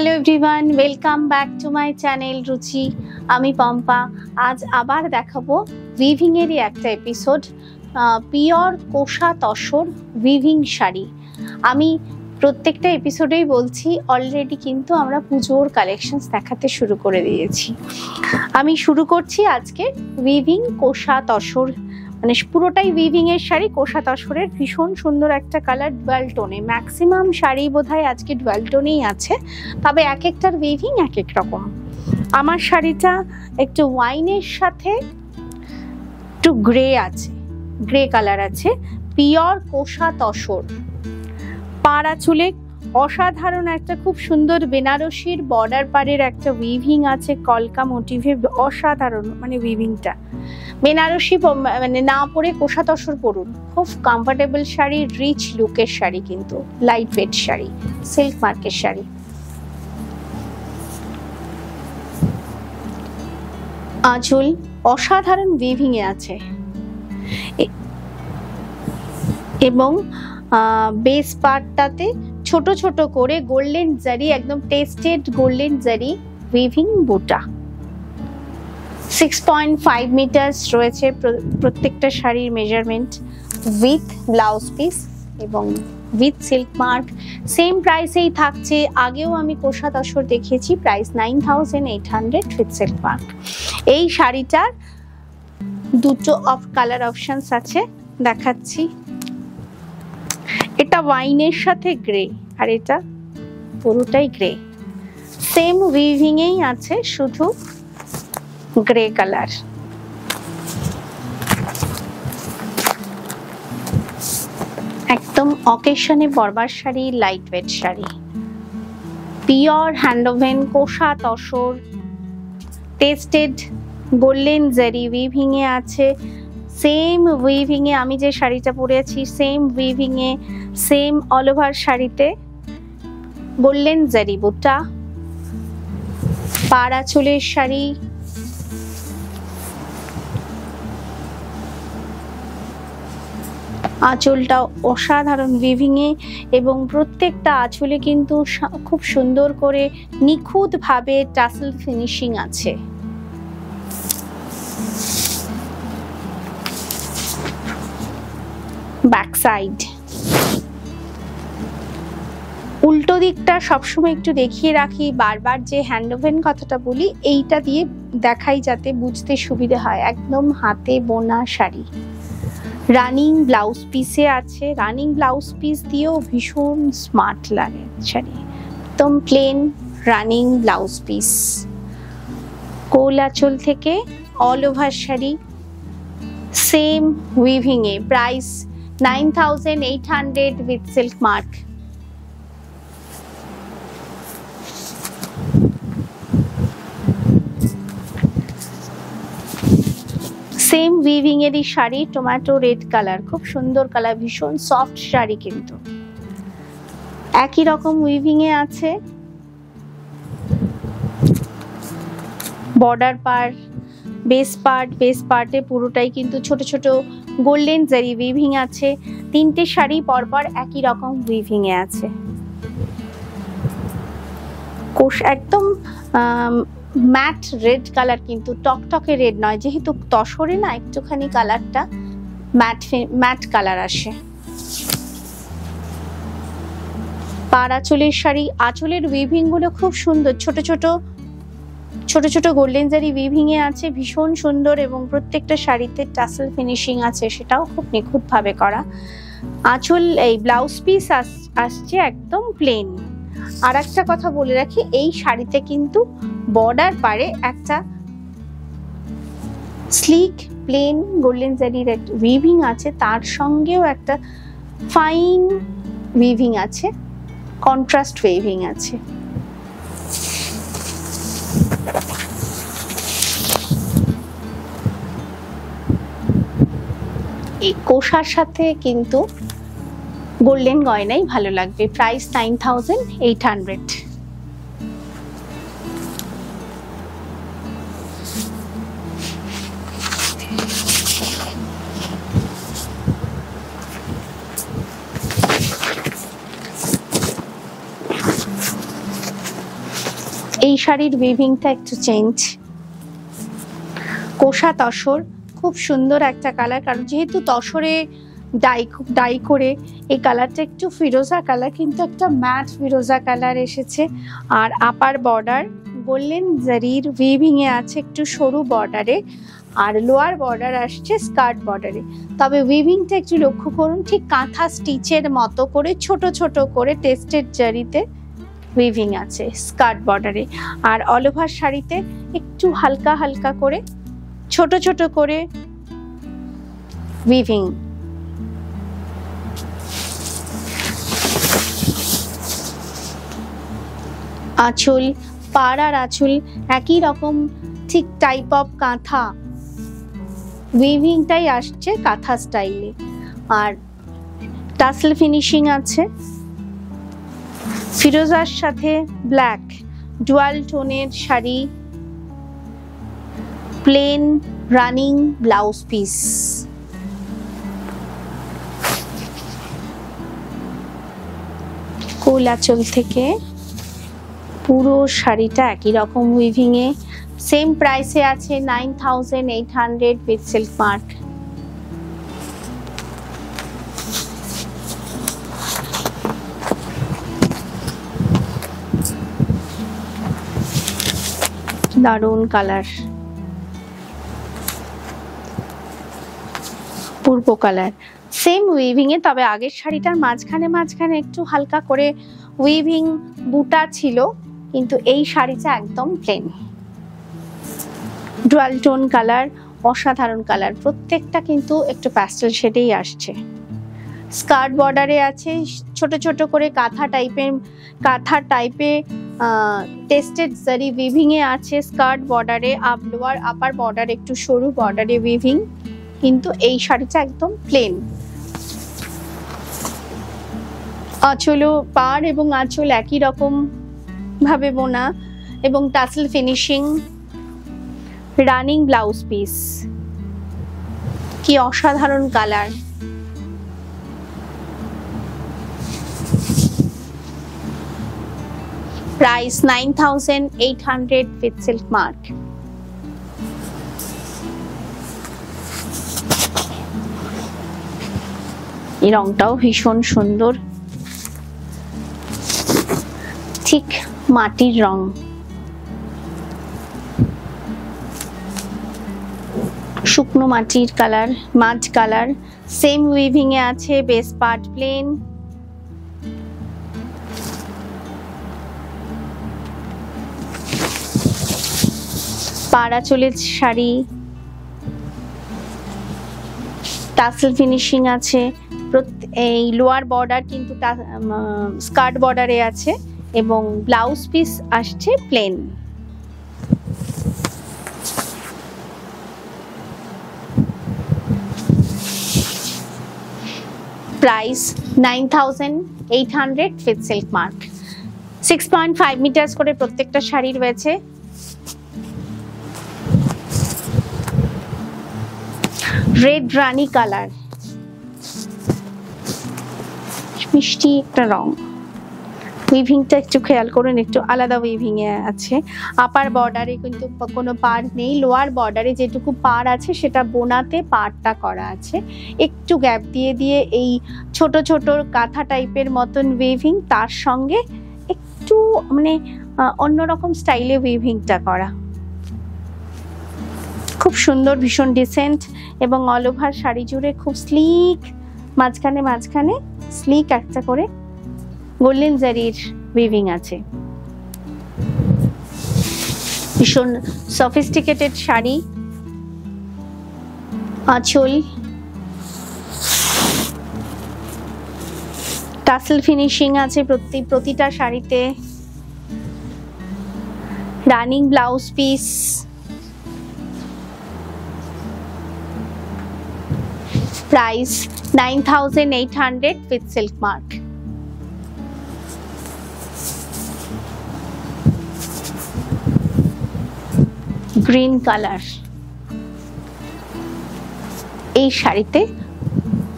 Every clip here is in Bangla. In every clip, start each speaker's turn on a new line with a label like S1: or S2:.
S1: Hello everyone, welcome back to my channel Ruchi. আমি পম্পা। আজ আবার দেখাবো উইভিং এরই একটা episode, pure kosa tussar weaving sari. আমি প্রত্যেকটা এপিসোডেই বলছি অলরেডি কিন্তু আমরা পুজোর কালেকশনস দেখাতে শুরু করে দিয়েছি। আমি শুরু করছি আজকে উইভিং কোষা তসর, মানে পুরোটাই উইভিং এর শাড়ি, কোষা তসরের ভীষণ সুন্দর একটা কালার, ডুয়াল টোনে। ম্যাক্সিমাম শাড়ি বোধহয় আজকে ডুয়াল টোনেই আছে, তবে এক একটার উইভিং এক এক রকম। আমার শাড়িটা একটু ওয়াইনের সাথে একটু গ্রে আছে, গ্রে কালার আছে, পিওর কোষা তসর। পাড়া চুলে অসাধারণ একটা খুব সুন্দর বেনারসির বর্ডার পাড়ের একটা উইভিং আছে, কলকা মোটিভে। অসাধারণ, মানে উইভিংটা বেনারসি মানে না পরে কোষা তসর পরুন, খুব কমফোর্টেবল শাড়ি, রিচ লুকের শাড়ি, কিন্তু লাইট ওয়েট শাড়ি, সিল্ক মার্কের শাড়ি। আঁচল অসাধারণ উইভিং এ আছে এবং বেস পার্টটাতে ছোট ছোট করে গোল্ডেন জারি, একদম টেস্টেড গোল্ডেন জারি উইভিং বুটা। 6.5 মিটার্স রয়েছে প্রত্যেকটা শাড়ির মেজারমেন্ট, উইথ ব্লাউজ পিস এবং উইথ সিল্ক মার্ক। সেম প্রাইসেই থাকছে, আগেও আমি কোষা তসর দেখিয়েছি, প্রাইস 9800 উইথ সিল্ক মার্ক। এই শাড়িটার দুটো কালার অপশনস আছে, দেখাচ্ছি। এটা ওয়াইনের সাথে গ্রে, আর এটা পুরোটাই গ্রে। সেম উইভিং এই আছে, শুধু গ্রে কালার। একদম অকেশনে পরবার sari, light weight sari, pure handwoven kosa tussar, tested golden zari weaving এ আছে। সেম উইভিং এ আমি যে শাড়িটা পরেছি, সেম উইভিং এ, সেম অল ওভার শাড়িতে গোল্ডেন জারি বুটা। পাড়া চুলের শাড়ি, আঁচলটা অসাধারণ উইভিং এ, এবং প্রত্যেকটা আঁচলে কিন্তু খুব সুন্দর করে নিখুঁত ভাবে টাসেল ফিনিশিং আছে। ব্যাক সাইড উল্টো দিকটা সবসময় একটু দেখিয়ে রাখি, বারবার যে হ্যান্ডওভেন কথাটা বলি এইটা দিয়ে দেখাই যাতে বুঝতে সুবিধা হয়। একদম হাতে বোনা শাড়ি, রানিং ব্লাউজ পিসে আছে, রানিং ব্লাউজ পিস দিয়েও ভীষণ স্মার্ট লাগে শাড়ি। একদম প্লেন রানিং ব্লাউজ পিস, কোল আঁচল থেকে all over sari, same weaving A. Price 9800 with silk mark. Same weaving এরই শাড়ি, টমেটো রেড কালার, খুব সুন্দর কালার, ভীষণ সফট শাড়ি, কিন্তু একই রকম উইভিং এ আছে। বর্ডার পার্ট, বেস পার্টে পুরোটাই কিন্তু ছোট ছোট গোল্ডেন জারি উইভিং আছে। তিনটে শাড়ি পরপর একই রকম উইভিং এ আছে। কোষ একদম ম্যাট রেড কালার, কিন্তু টকটকে রেড নয়, যেহেতু তসরে না একটুখানি কালারটা ম্যাট কালার আসে। পাড় আঁচলের শাড়ি, আঁচলের উইভিং গুলো খুব সুন্দর, ছোট ছোট গোল্ডেন জারি উইভিং এ আছে, ভীষণ সুন্দর, এবং প্রত্যেকটা শাড়িতে টাসেল ফিনিশিং আছে, সেটাও খুব নিখুঁত ভাবে করা। আঁচল এই ব্লাউজ পিস আসছে একদম প্লেন। আর একটা কথা বলে রাখি, এই শাড়িতে কিন্তু বর্ডার পারে একটা স্লিক প্লেন গোল্ডেন জারির একটা উইভিং আছে, তার সঙ্গেও একটা ফাইন উইভিং আছে, কন্ট্রাস্ট উইভিং আছে। এই কোষার সাথে কিন্তু গোল্ডেন গয়নাই ভালো লাগবে। প্রাইস 9800। এই শাড়ির উইভিংটা একটু চেঞ্জ, কোষা তসর, খুব সুন্দর একটা কালার, কারণ যেহেতু তসরে ডাই করে এই কালারটা একটু ফিরোজা কালার, কিন্তু একটা ম্যাট ফিরোজা কালার এসেছে। আর আপার বর্ডার গোল্ডেন জারির উইভিং এ আছে একটু সরু বর্ডারে, আর লোয়ার বর্ডার আসছে স্কার্ট বর্ডারে। তবে উইভিংটা একটু লক্ষ্য করুন, ঠিক কাঁথা স্টিচের মতো করে ছোট ছোট করে টেস্টেড জারিতে উইভিং আছে স্কার্ট বর্ডারে। আর অল ওভার শাড়িতে একটু হালকা হালকা করে ছোট ছোট করে উইভিং। আঁচল, পাড় আর আঁচল একই রকম, ঠিক টাইপ অফ কাঁথা, উইভিংটাই আসছে কাঁথা স্টাইলে। আর টাসেল ফিনিশিং আছে, ফিরোজার সাথে ব্ল্যাক ডুয়াল টোনের sari, plain running blouse piece. কোল আঁচল থেকে পুরো শাড়িটা একই রকম উইভিং এ, সেম প্রাইসে আছে 9800 উইথ সিল্ক মার্ক। দারুন কালার, পূর্ব কালার, সেম উইভিং এ, তবে আগের শাড়িটার মাঝখানে মাঝখানে একটু হালকা করে উইভিং বুটা ছিল, কিন্তু এই শাড়িটা একদম প্লেন। ডুয়াল টোন কালার, অসাধারণ কালার, প্রত্যেকটা কিন্তু একটু প্যাস্টেল শেডেই আসছে। স্কার্ট বর্ডারে আছে ছোট ছোট করে কাঁথা টাইপে টেস্টেড জারি উইভিং এ আছে স্কার্ট বর্ডারে, লোয়ার আপার বর্ডার একটু সরু বর্ডারে উইভিং, কিন্তু এই শাড়িটা একদম প্লেন। আঁচল, পাড় এবং আঁচল একই রকম ভাবে বোনা এবং tassel finishing, running blouse piece. কি অসাধারণ colour, price 9800 with silk mark. এই রংটাও ভীষণ সুন্দর, ঠিক মাটির রং, শুকনো মাটির কালার, মাঝ কালার, সেম উইভিং এ আছে, বেস পার্ট প্লেন, পাড়া চলের শাড়ি, টাসেল ফিনিশিং আছে, এই লোয়ার বর্ডার কিন্তু স্কার্ট বর্ডারে আছে এবং ব্লাউজ পিস আসছে plain. Price 9800 with silk mark. 6.5 metre করে প্রত্যেকটা শাড়ি রয়েছে। রেড রানি কালার, মিষ্টি একটা রং, উইভিংটা একটু খেয়াল করুন, একটু আলাদা উইভিং এ আছে। আপার বর্ডারে কিন্তু কোনো পাড় নেই, লোয়ার বর্ডারে যেটুকু পাড় আছে সেটা বোনাতে পাড়টা করা আছে, একটু গ্যাপ দিয়ে দিয়ে এই ছোট ছোট কাঁথা টাইপের মতন উইভিং, তার সঙ্গে একটু মানে অন্যরকম স্টাইলে উইভিংটা করা, খুব সুন্দর, ভীষণ ডিসেন্ট এবং অল ওভার শাড়ি জুড়ে খুব স্লিক, মাঝখানে মাঝখানে স্লিক একটা করে গোল্ডেন জারির উইভিং আছে। ভীষণ সফিস্টিকেটেড শাড়ি, আঁচল, টাসেল ফিনিশিং আছে প্রতিটা শাড়িতে, running blouse piece, price 9800 with silk mark। Green colour, এই শাড়িতে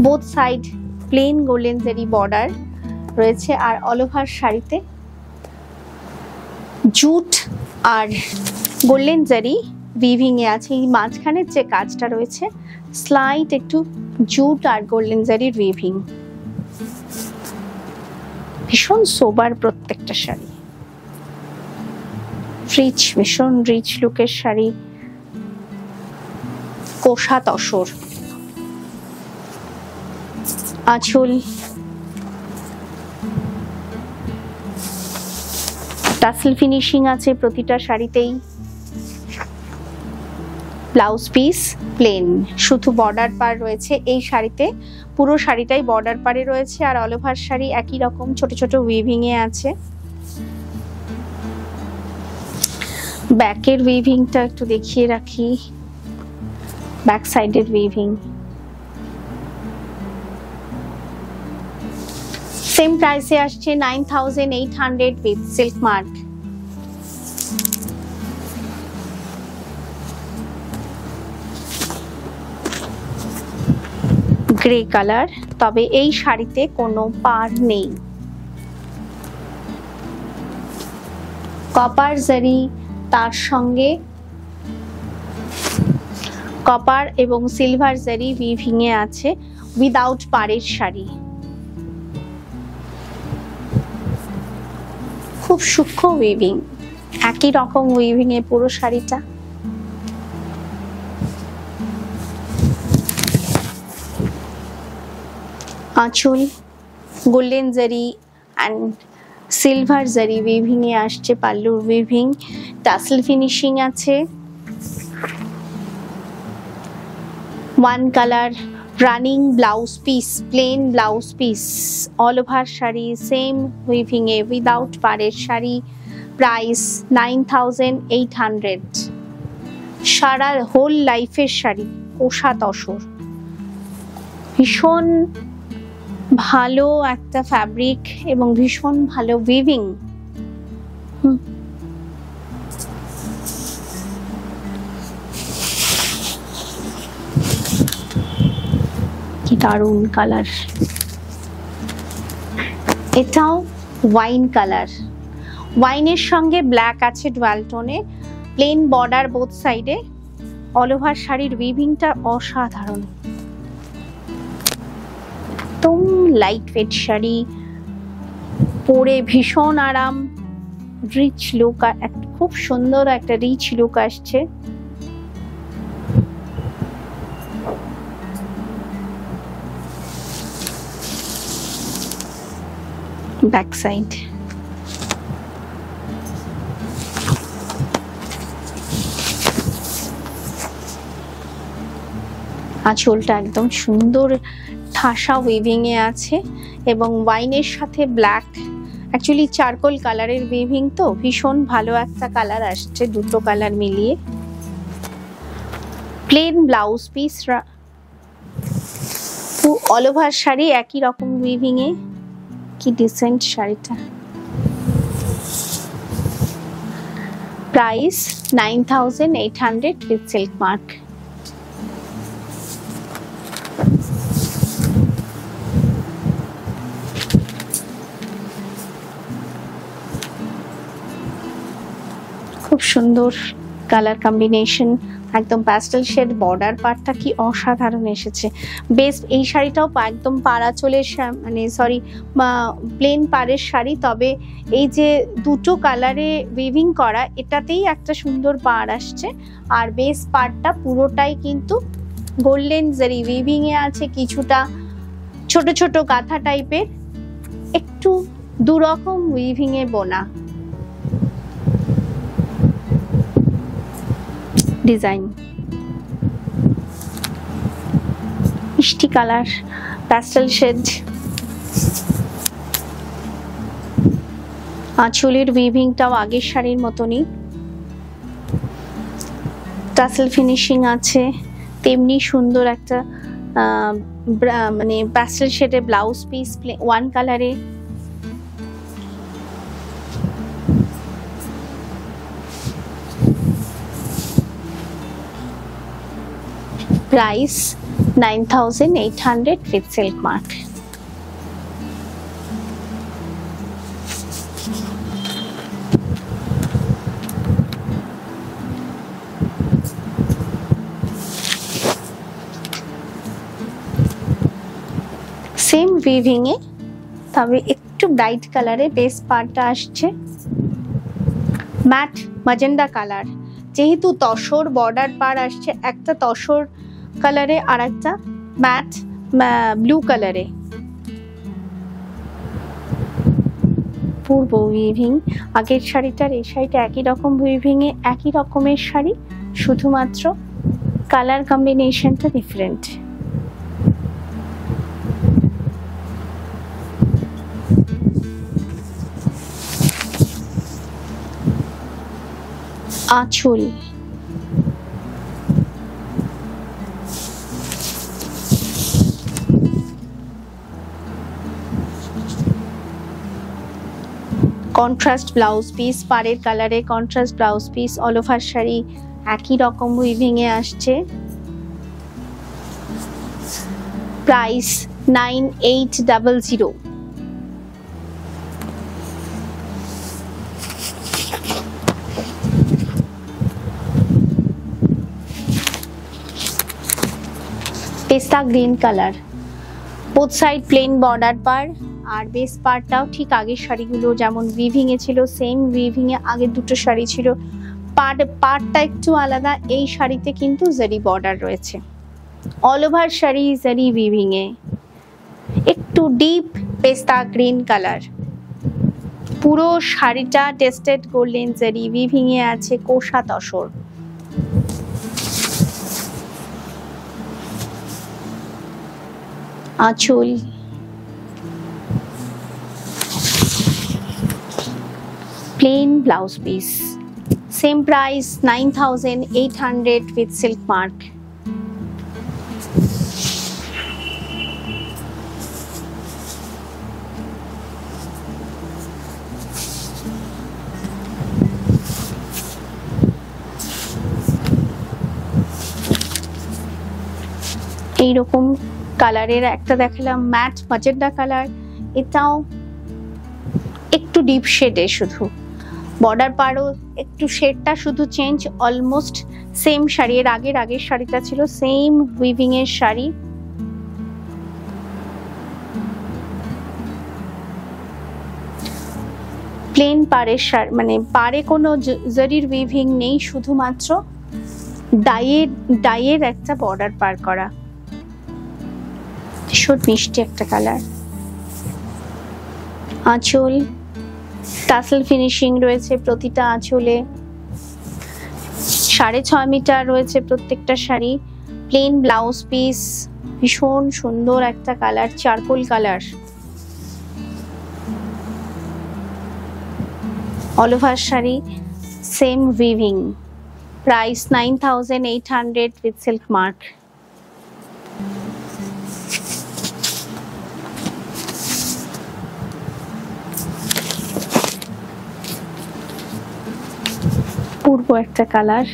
S1: বোথ সাইড প্লেন গোল্ডেন জারি বর্ডার রয়েছে, আর অল ওভার শাড়িতে জুট আর গোল্ডেন জারি উইভিং এ আছে। এই মাঝখানের যে কাজটা রয়েছে স্লাইট একটু জুট আর গোল্ডেন জারির উইভিং। ভীষণ সোবার প্রত্যেকটা শাড়ি, রিচ, ভীষণ রিচ লুকের শাড়ি। কোষা তসর, আঁচল, টাসেল ফিনিশিং আছে প্রতিটা শাড়িতেই। ব্লাউজ পিস প্লেন, শুধু বর্ডার পার রয়েছে এই শাড়িতে, পুরো শাড়িটাই বর্ডার পারে রয়েছে। আর অল ওভার শাড়ি একই রকম ছোট ছোট উইভিং এ আছে। ব্যাকের উইভিংটা একটু দেখিয়ে রাখি, ব্যাক সাইডের উইভিং। সেম প্রাইসে আসছে 9800 with silk mark. Grey colour, তবে এই শাড়িতে কোনো পার নেই। কপার জারি, তার সঙ্গে কপার এবং সিলভার জারি উইভিং এ আছে, উইদাউট পাড়ের শাড়ি। খুব সূক্ষ্ম উইভিং, একই রকম উইভিং এ পুরো শাড়িটা। আঁচল golden zari and silver zari weaving এ আসছে, পাল্লুর উইভিং, টাসেল ফিনিশিং আছে। One colour running blouse piece, plain blouse piece, all over sari same weaving এ, উইদাউট পাড়ের শাড়ি। প্রাইস 9800। সারা হোল লাইফের শাড়ি, কোষা তসর, ভীষণ ভালো একটা ফ্যাব্রিক এবং ভীষণ ভালো উইভিং। কি দারুণ কালার। এটাও ওয়াইন কালার, ওয়াইনের সঙ্গে ব্ল্যাক আছে ডুয়াল টোনে, প্লেন বর্ডার বোথ সাইডে। অল ওভার শাড়ির উইভিংটা অসাধারণ, একদম লাইট ওয়েট শাড়ি, পরে ভীষণ আরাম, রিচ লুক, খুব সুন্দর একটা রিচ লুক আসছে। ব্যাক সাইড, আঁচলটা একদম সুন্দর ঠাসা উইভিং এ আছে এবং ওয়াইনের সাথে ব্ল্যাক, অ্যাকচুয়ালি চারকোল কালারের উইভিং, তো ভীষণ ভালো একটা কালার আসছে দুটো কালার মিলিয়ে। Plain blouse piece, all over sari একই রকম উইভিং এ। কি ডিসেন্ট শাড়িটা। Price 9800 with silk mark. খুব সুন্দর কালার কম্বিনেশন, একদম প্যাস্টেল শেড, বর্ডার পার্টটা কি অসাধারণ এসেছে। বেস্ট, এই শাড়িটাও একদম পাড়া চলে, মানে সরি প্লেন পাড়ের শাড়ি, তবে এই যে দুটো কালারে উইভিং করা, এটাতেই একটা সুন্দর পাড় আসছে। আর বেস পার্টটা পুরোটাই কিন্তু গোল্ডেন জারি উইভিং এ আছে, কিছুটা ছোট ছোট গাথা টাইপের, একটু দুরকম উইভিং এ বোনা ডিজাইন। মিষ্টি কালার, প্যাস্টেল শেড। আঁচলের উইভিংটাও আগের শাড়ির মতনই, টাসেল ফিনিশিং আছে, তেমনি সুন্দর একটা মানে প্যাস্টেল শেডে ব্লাউজ পিস, ওয়ান কালারে। Price 9800 with silk mark. Same weaving এ, তবে একটু ব্রাইট কালারে বেস পার্টটা আসছে ম্যাট ম্যাজেন্ডা কালার। যেহেতু তসর বর্ডার পার আসছে, একটা তসর কালারে আর একটা ম্যাট ব্লু কালারে। পূর্ব উইভিং, আগের শাড়িটার এই শাড়িটা একই রকম উইভিং এ, একই রকমের শাড়ি, শুধুমাত্র কালার কম্বিনেশনটা ডিফারেন্ট। আঁচল, কন্ট্রাস্ট ব্লাউজ পিস, পাড়ের কালারে contrast blouse piece, all over sari একই রকম উইভিং এ আসছে। প্রাইস 9800। পেস্তা green colour, both side plain border পার, আর বেস পার্টটাও ঠিক আগের শাড়িগুলো যেমন উইভিং এ ছিল সেম উইভিং এ আগের দুটো শাড়ি ছিল। পার্টটা একটু আলাদা, এই শাড়িতে কিন্তু জারি বর্ডার রয়েছে। অল ওভার শাড়ি জারি উইভিং এ, একটু ডিপ পেস্তা গ্রিন কালার। পুরো শাড়িটা টেস্টেড গোল্ডেন জারি উইভিং এ আছে, কোষা তসর। আঁচল, plain blouse piece, same price 9800 with silk mark। এইরকম কালারের একটা দেখালাম ম্যাট ম্যাজেন্ডা কালার, এটাও একটু ডিপ শেডে, শুধু বর্ডার পারও একটু শেডটা শুধু চেঞ্জ, অলমোস্ট সেম শাড়ি। এর আগের শাড়িটা ছিল সেম উইভিং এর শাড়ি। প্লেন পাড়ের শাড়ি, মানে পাড়ে কোনো জারির উইভিং নেই, শুধুমাত্র ডাইয়ের একটা বর্ডার পার করা। ভীষণ মিষ্টি একটা কালার। আঁচল, টাসেল ফিনিশিং রয়েছে প্রতিটা আঁচলে, 6.5 মিটার রয়েছে প্রত্যেকটা শাড়ি। প্লেন ব্লাউজ পিস, ভীষণ সুন্দর একটা colour, charcoal colour. All over sari same weaving. Price 9800 with silk mark। পূর্ব একটা কালার,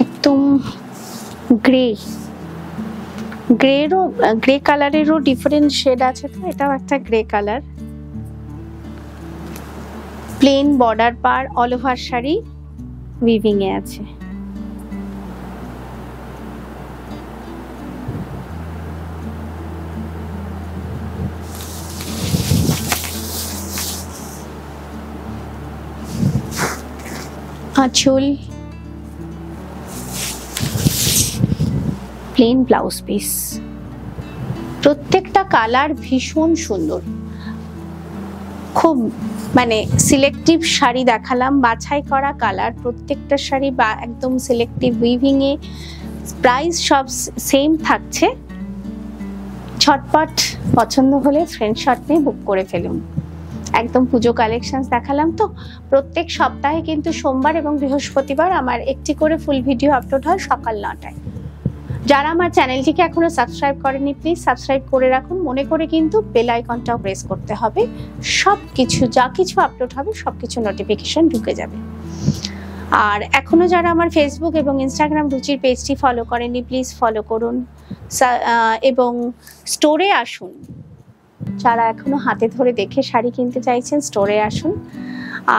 S1: একদম গ্রে কালারেরও ডিফারেন্ট শেড আছে, তো এটাও একটা গ্রে কালার। প্লেন বর্ডার পার, অল ওভার শাড়ি উইভিং এ আছে। আঁচল, প্লেন ব্লাউজ পিস, প্রত্যেকটা কালার ভীষণ সুন্দর। খুব মানে সিলেক্টিভ শাড়ি দেখালাম, বাছাই করা কালার, প্রত্যেকটা শাড়ি বা একদম সিলেক্টিভ উইভিং এ। প্রাইস সব সেম থাকছে। ঝটপট পছন্দ হলে স্ক্রিনশট নিয়ে বুক করে ফেলুন। একদম পুজো কালেকশনস দেখালাম তো। প্রত্যেক সপ্তাহে কিন্তু সোমবার এবং বৃহস্পতিবার আমার একটি করে ফুল ভিডিও আপলোড হয় সকাল 9টায়। যারা আমার চ্যানেলটিকে এখনো সাবস্ক্রাইব করেনি প্লিজ সাবস্ক্রাইব করে রাখুন, মনে করে কিন্তু বেল আইকনটাও প্রেস করতে হবে। সবকিছু যা কিছু আপলোড হবে সবকিছু নোটিফিকেশন ঢুকে যাবে। আর এখনো যারা আমার ফেসবুক এবং ইনস্টাগ্রাম রুচির পেজটি ফলো করেনি প্লিজ ফলো করুন এবং স্টোরে আসুন। যারা এখনো হাতে ধরে দেখে শাড়ি কিনতে চাইছেন স্টোরে আসুন।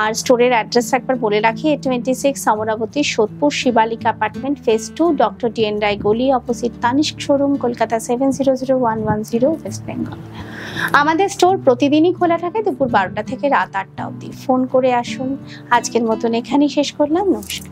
S1: আর স্টোরের অ্যাড্রেস একবার বলে রাখি, 26 Amarabati Sodepur Shivalik apartment, phase 2, doctor D N Roy গলি, opposite Tanishq showroom, Kolkata 700110, west Bengal. আমাদের স্টোর প্রতিদিনই খোলা থাকে দুপুর 12টা থেকে রাত 8টা অবধি। ফোন করে আসুন। আজকের মতন এখানেই শেষ করলাম। নমস্কার।